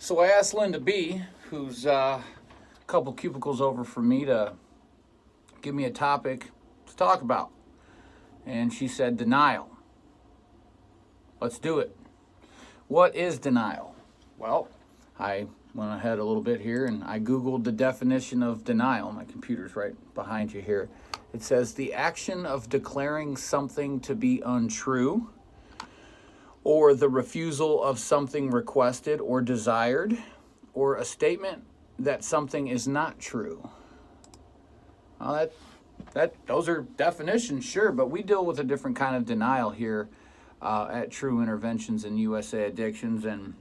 So I asked Linda B, who's a couple cubicles over from me, to give me a topic to talk about. And she said denial. Let's do it. What is denial? Well, I went ahead a little bit here and I Googled the definition of denial. My computer's right behind you here. It says the action of declaring something to be untrue, or the refusal of something requested or desired, or a statement that something is not true. Well, those are definitions, sure, but we deal with a different kind of denial here at True Interventions in USA Addictions, and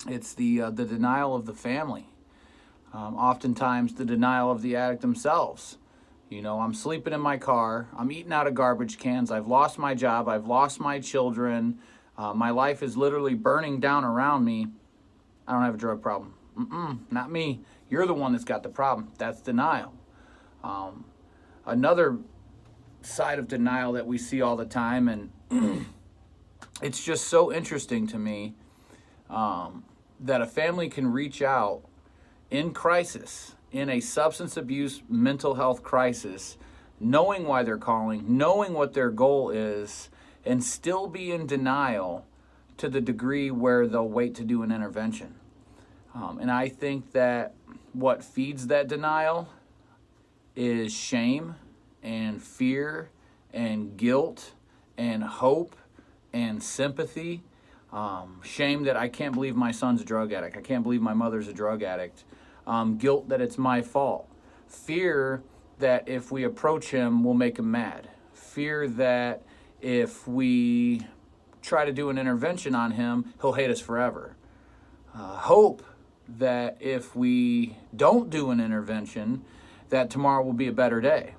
it's the denial of the family. Oftentimes, the denial of the addict themselves. You know, I'm sleeping in my car, I'm eating out of garbage cans, I've lost my job, I've lost my children, my life is literally burning down around me. I don't have a drug problem. Not me. You're the one that's got the problem. That's denial. Another side of denial that we see all the time, and it's just so interesting to me, that a family can reach out in crisis, in a substance abuse mental health crisis, knowing why they're calling, knowing what their goal is, and still be in denial to the degree where they'll wait to do an intervention. And I think that what feeds that denial is shame and fear and guilt and hope and sympathy. Shame that I can't believe my son's a drug addict. I can't believe my mother's a drug addict. Guilt that it's my fault. Fear that if we approach him, we'll make him mad. Fear that if we try to do an intervention on him, he'll hate us forever. Hope that if we don't do an intervention, that tomorrow will be a better day,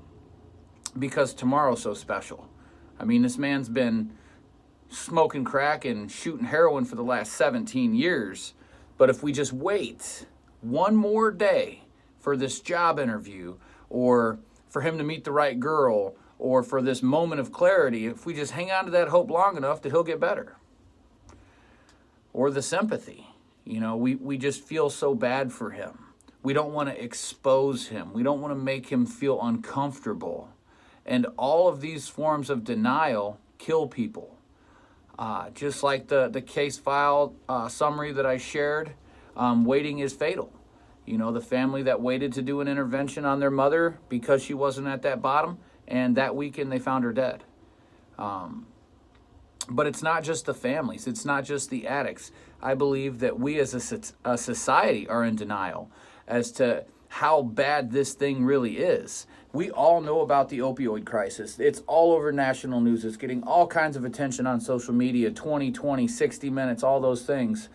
because tomorrow's so special. I mean, this man's been smoking crack and shooting heroin for the last 17 years, but if we just wait one more day for this job interview, or for him to meet the right girl, or for this moment of clarity, if we just hang on to that hope long enough, that he'll get better. Or the sympathy. You know, we just feel so bad for him. We don't want to expose him. We don't want to make him feel uncomfortable. And all of these forms of denial kill people. Just like the case file summary that I shared, waiting is fatal. You know, the family that waited to do an intervention on their mother because she wasn't at that bottom, and that weekend they found her dead. But it's not just the families. It's not just the addicts. I believe that we as a society are in denial as to how bad this thing really is. We all know about the opioid crisis. It's all over national news. It's getting all kinds of attention on social media, 20/20, 60 Minutes, all those things.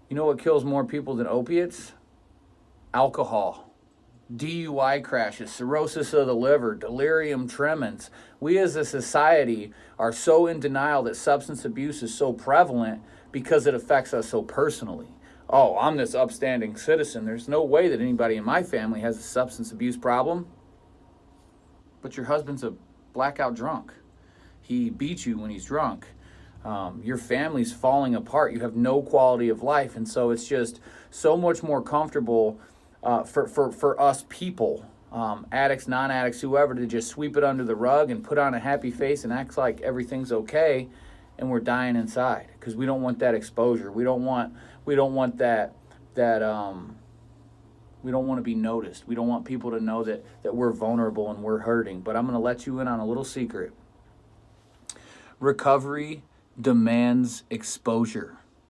You know what kills more people than opiates? Alcohol. DUI crashes, cirrhosis of the liver, delirium tremens. We as a society are so in denial that substance abuse is so prevalent because it affects us so personally. Oh, I'm this upstanding citizen. There's no way that anybody in my family has a substance abuse problem. But your husband's a blackout drunk. He beats you when he's drunk. Your family's falling apart. You have no quality of life. And so it's just so much more comfortable for us people, addicts, non-addicts, whoever, to just sweep it under the rug and put on a happy face and act like everything's okay, and we're dying inside because we don't want that exposure. We don't want that we don't want to be noticed. We don't want people to know that we're vulnerable and we're hurting. But I'm going to let you in on a little secret. Recovery demands exposure.